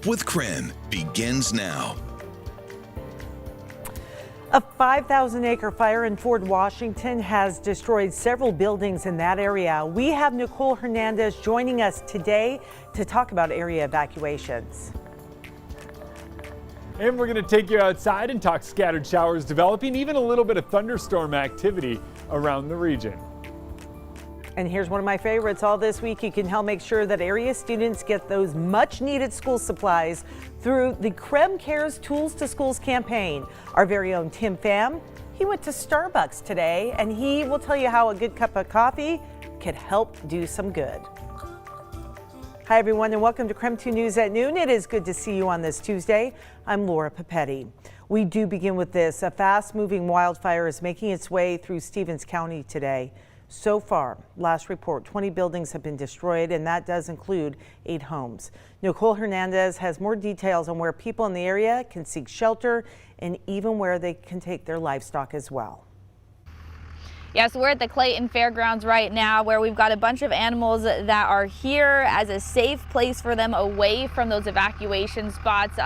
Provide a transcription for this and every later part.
with Krem begins now. A 5,000-acre fire in Fort Washington has destroyed several buildings in that area. We have Nicole Hernandez joining us today to talk about area evacuations. And we're going to take you outside and talk scattered showers developing, even a little bit of thunderstorm activity around the region. And here's one of my favorites. All this week, you can help make sure that area students get those much needed school supplies through the Krem2's Tools to Schools campaign. Our very own Tim Pham, he went to Starbucks today and he will tell you how a good cup of coffee could help do some good. Hi everyone and welcome to Krem2 News at Noon. It is good to see you on this Tuesday. I'm Laura Papetti. We do begin with this. A fast moving wildfire is making its way through Stevens County today. So far, last report, 20 buildings have been destroyed, and that does include 8 homes. Nicole Hernandez has more details on where people in the area can seek shelter and even where they can take their livestock as well. Yes, we're at the Clayton Fairgrounds right now, where we've got a bunch of animals that are here as a safe place for them away from those evacuation spots.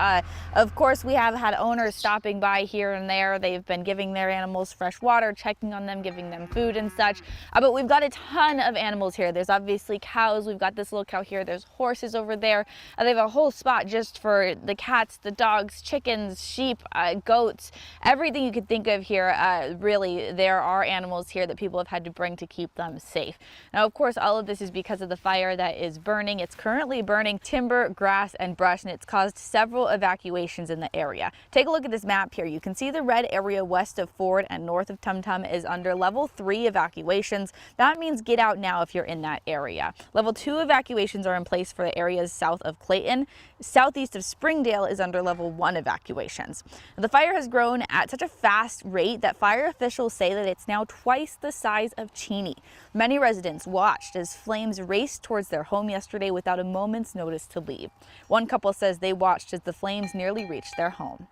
Of course, we have had owners stopping by here and there. They've been giving their animals fresh water, checking on them, giving them food and such. But we've got a ton of animals here. There's obviously cows. We've got this little cow here. There's horses over there. They have a whole spot just for the cats, the dogs, chickens, sheep, goats, everything you could think of here. Really, there are animals here that people have had to bring to keep them safe. Now, of course, all of this is because of the fire that is burning. It's currently burning timber, grass, and brush, and it's caused several evacuations in the area. Take a look at this map here. You can see the red area west of Ford and north of Tum Tum is under level 3 evacuations. That means get out now if you're in that area. Level 2 evacuations are in place for the areas south of Clayton. Southeast of Springdale is under level 1 evacuations. The fire has grown at such a fast rate that fire officials say that it's now twice the size of Cheney. Many residents watched as flames raced towards their home yesterday without a moment's notice to leave. One couple says they watched as the flames nearly reached their home.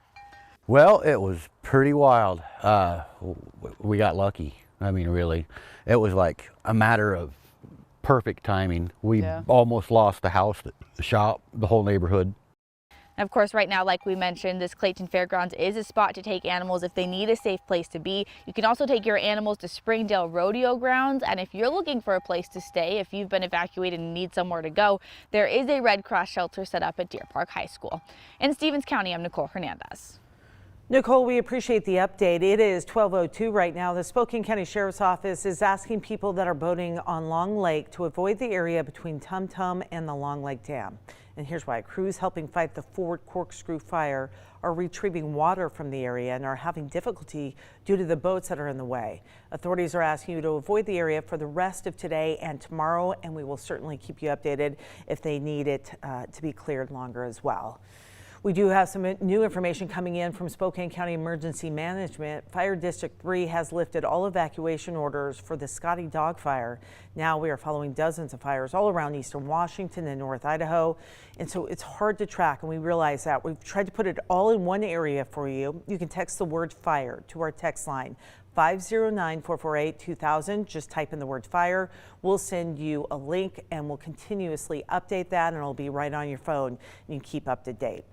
Well, it was pretty wild. We got lucky. I mean, really, it was like a matter of perfect timing. We almost lost the house, the shop, the whole neighborhood. Of course, right now, like we mentioned, this Clayton Fairgrounds is a spot to take animals if they need a safe place to be. You can also take your animals to Springdale Rodeo Grounds. And if you're looking for a place to stay, if you've been evacuated and need somewhere to go, there is a Red Cross shelter set up at Deer Park High School. In Stevens County, I'm Nicole Hernandez. Nicole, we appreciate the update. It is 12:02 right now. The Spokane County Sheriff's Office is asking people that are boating on Long Lake to avoid the area between Tum Tum and the Long Lake Dam. And here's why. Crews helping fight the Fort Corkscrew fire are retrieving water from the area and are having difficulty due to the boats that are in the way. Authorities are asking you to avoid the area for the rest of today and tomorrow, and we will certainly keep you updated if they need it to be cleared longer as well. We do have some new information coming in from Spokane County Emergency Management. Fire District 3 has lifted all evacuation orders for the Scotty Dog Fire. Now we are following dozens of fires all around eastern Washington and North Idaho. And so it's hard to track, and we realize that. We've tried to put it all in one area for you. You can text the word fire to our text line 509-448-2000. Just type in the word fire. We'll send you a link and we'll continuously update that, and it'll be right on your phone. You can keep up to date.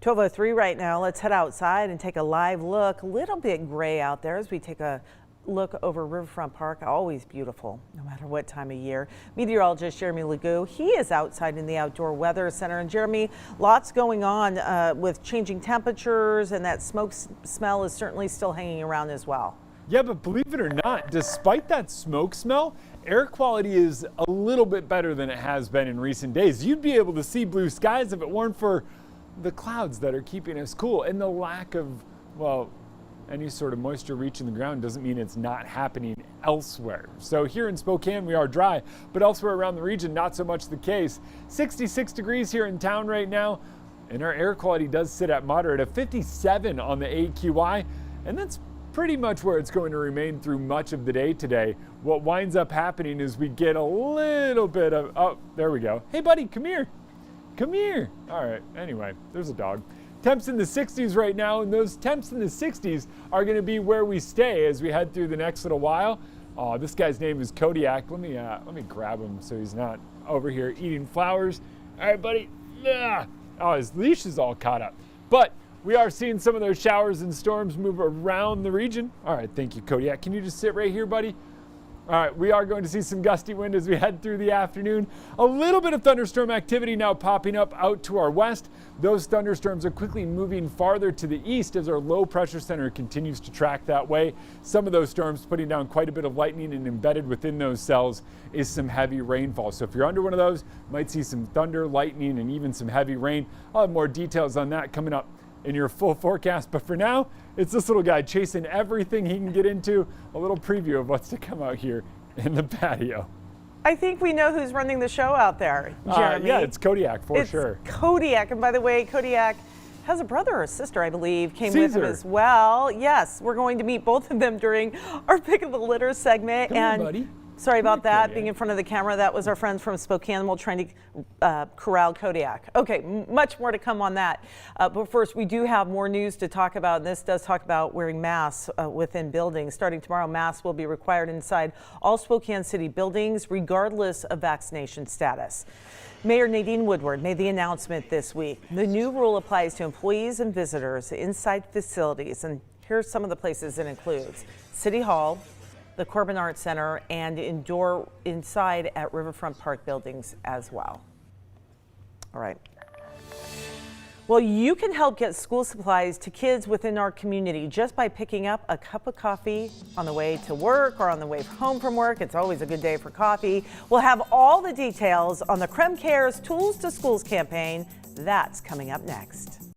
12:03 right now. Let's head outside and take a live look. A little bit gray out there as we take a look over Riverfront Park. Always beautiful, no matter what time of year. Meteorologist Jeremy Legoo, he is outside in the Outdoor Weather Center. And Jeremy, lots going on with changing temperatures, and that smoke smell is certainly still hanging around as well. Yeah, but believe it or not, despite that smoke smell, air quality is a little bit better than it has been in recent days. You'd be able to see blue skies if it weren't for the clouds that are keeping us cool, and the lack of, well, any sort of moisture reaching the ground doesn't mean it's not happening elsewhere. So here in Spokane we are dry, but elsewhere around the region not so much the case. 66 degrees here in town right now, and our air quality does sit at moderate, a 57 on the AQI, and that's pretty much where it's going to remain through much of the day today. What winds up happening is we get a little bit of, oh, there we go. Hey buddy, come here. Come here. All right, anyway, there's a dog. Temps in the 60s right now, and those temps in the 60s are going to be where we stay as we head through the next little while. Oh, this guy's name is Kodiak. Let me grab him so he's not over here eating flowers. All right, buddy. All Oh, his leash is all caught up. But we are seeing some of those showers and storms move around the region. All right, thank you, Kodiak. Can you just sit right here, buddy? All right, we are going to see some gusty wind as we head through the afternoon. A little bit of thunderstorm activity now popping up out to our west. Those thunderstorms are quickly moving farther to the east as our low pressure center continues to track that way. Some of those storms putting down quite a bit of lightning, and embedded within those cells is some heavy rainfall. So if you're under one of those, you might see some thunder, lightning, and even some heavy rain. I'll have more details on that coming up in your full forecast, but for now, it's this little guy chasing everything he can get into. A little preview of what's to come out here in the patio. I think we know who's running the show out there, Jeremy. Yeah, it's Kodiak for sure. Kodiak, and by the way, Kodiak has a brother or a sister, I believe, came with him Caesar. as well. Yes, we're going to meet both of them during our Pick of the Litter segment. Come here, buddy. Sorry about that, Kodiak. being in front of the camera. That was our friends from Spokane trying to corral Kodiak. Okay, much more to come on that. But first, we do have more news to talk about. And this does talk about wearing masks within buildings. Starting tomorrow, masks will be required inside all Spokane City buildings, regardless of vaccination status. Mayor Nadine Woodward made the announcement this week. The new rule applies to employees and visitors inside facilities. And here's some of the places it includes: City Hall, the Corbin Arts Center, and indoor inside at Riverfront Park buildings as well. All right. Well, you can help get school supplies to kids within our community just by picking up a cup of coffee on the way to work or on the way home from work. It's always a good day for coffee. We'll have all the details on the Krem2's Tools to Schools campaign. That's coming up next.